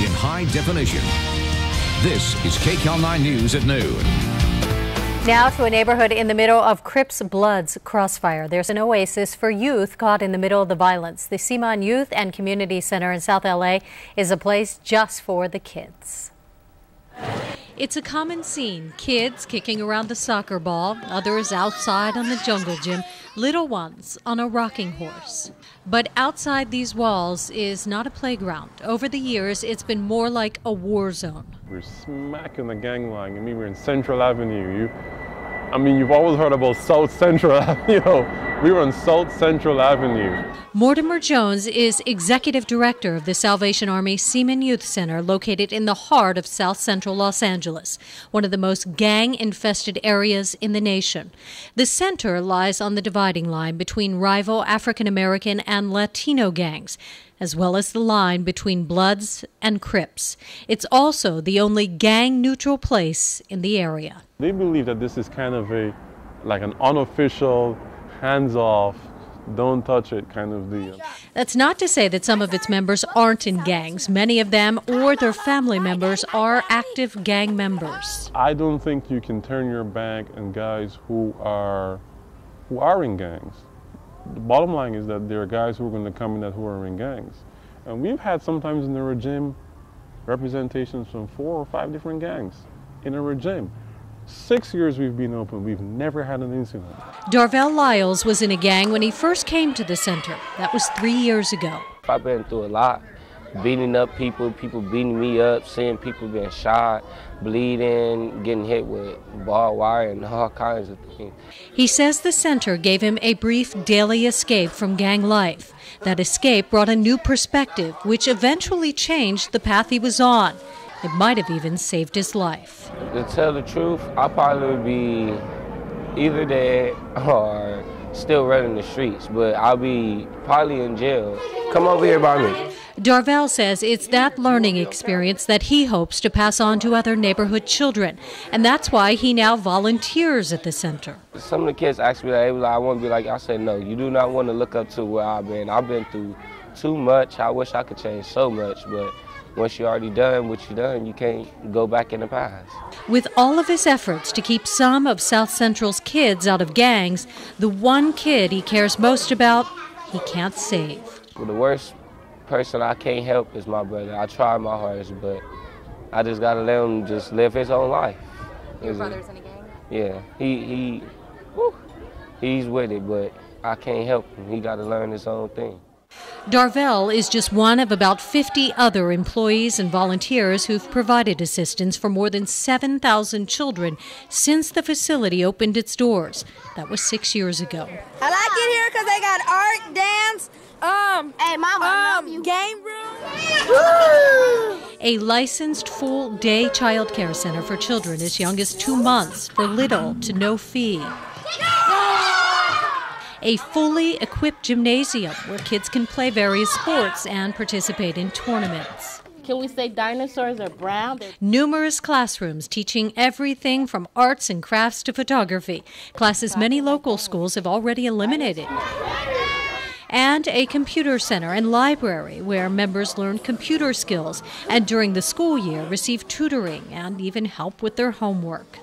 in high definition. This is KCAL9 News at noon. Now to a neighborhood in the middle of Crips Bloods crossfire. There's an oasis for youth caught in the middle of the violence. The Siemon Youth and Community Center in South LA is a place just for the kids. It's a common scene. Kids kicking around the soccer ball, others outside on the jungle gym, little ones on a rocking horse. But outside these walls is not a playground. Over the years, it's been more like a war zone. We're smack in the gang line. I mean, we're in Central Avenue. You've always heard about South Central Avenue. We were on South Central Avenue. Mortimer Jones is executive director of the Salvation Army Siemon Youth Center, located in the heart of South Central Los Angeles, one of the most gang-infested areas in the nation. The center lies on the dividing line between rival African-American and Latino gangs, as well as the line between Bloods and Crips. It's also the only gang-neutral place in the area. They believe that this is kind of like an unofficial, hands-off, don't touch it kind of deal. That's not to say that some of its members aren't in gangs. Many of them or their family members are active gang members. I don't think you can turn your back on guys who are in gangs. The bottom line is that there are guys who are going to come in who are in gangs. And we've had sometimes in the regime representations from 4 or 5 different gangs in a regime. 6 years we've been open, we've never had an incident. Darvell Lyles was in a gang when he first came to the center. That was 3 years ago. I've been through a lot, beating up people beating me up, seeing people being shot, bleeding, getting hit with barbed wire and all kinds of things. He says the center gave him a brief daily escape from gang life. That escape brought a new perspective, which eventually changed the path he was on. It might have even saved his life. To tell the truth, I probably would be either dead or still running the streets, but I'll be probably in jail. Come over here by me. Darvell says it's that learning experience that he hopes to pass on to other neighborhood children, and that's why he now volunteers at the center. Some of the kids ask me, I want to be like you. I said, no, you do not want to look up to where I've been. I've been through too much. I wish I could change so much, but once you're already done what you've done, you can't go back in the past. With all of his efforts to keep some of South Central's kids out of gangs, the one kid he cares most about, he can't save. Well, the worst person I can't help is my brother. I try my hardest, but I just got to let him just live his own life. Your brother's in a gang? Yeah, he's with it, but I can't help him. He got to learn his own thing. Darvell is just one of about 50 other employees and volunteers who've provided assistance for more than 7,000 children since the facility opened its doors. That was 6 years ago. I like it here because they got art, dance, game room. A licensed full-day child care center for children as young as 2 months for little to no fee. A fully equipped gymnasium where kids can play various sports and participate in tournaments. Can we say dinosaurs are brown? Numerous classrooms teaching everything from arts and crafts to photography, classes many local schools have already eliminated. And a computer center and library where members learn computer skills and during the school year receive tutoring and even help with their homework.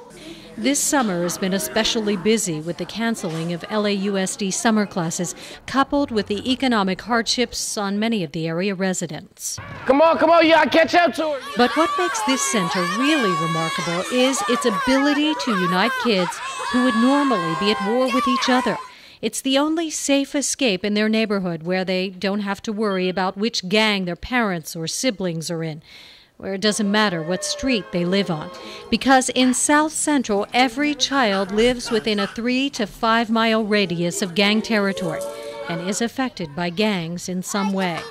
This summer has been especially busy with the canceling of LAUSD summer classes, coupled with the economic hardships on many of the area residents. Come on, you gotta catch up to her. But what makes this center really remarkable is its ability to unite kids who would normally be at war with each other. It's the only safe escape in their neighborhood where they don't have to worry about which gang their parents or siblings are in, where it doesn't matter what street they live on. Because in South Central, every child lives within a 3 to 5 mile radius of gang territory and is affected by gangs in some way.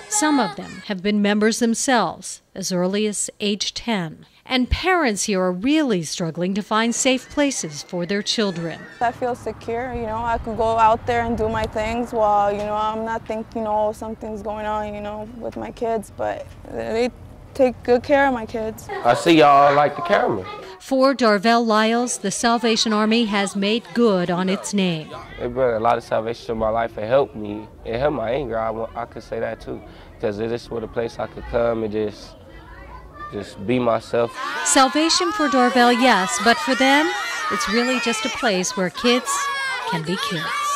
Some of them have been members themselves as early as age 10. And parents here are really struggling to find safe places for their children. I feel secure, I could go out there and do my things while, I'm not thinking, something's going on, with my kids, but they take good care of my kids. I see y'all like the camera. For Darvell Lyles, the Salvation Army has made good on its name. It brought a lot of salvation to my life. It helped me. It helped my anger. I could say that too, because it is what a place I could come and just just be myself. Salvation for Dorvell, yes, but for them, it's really just a place where kids can be kids.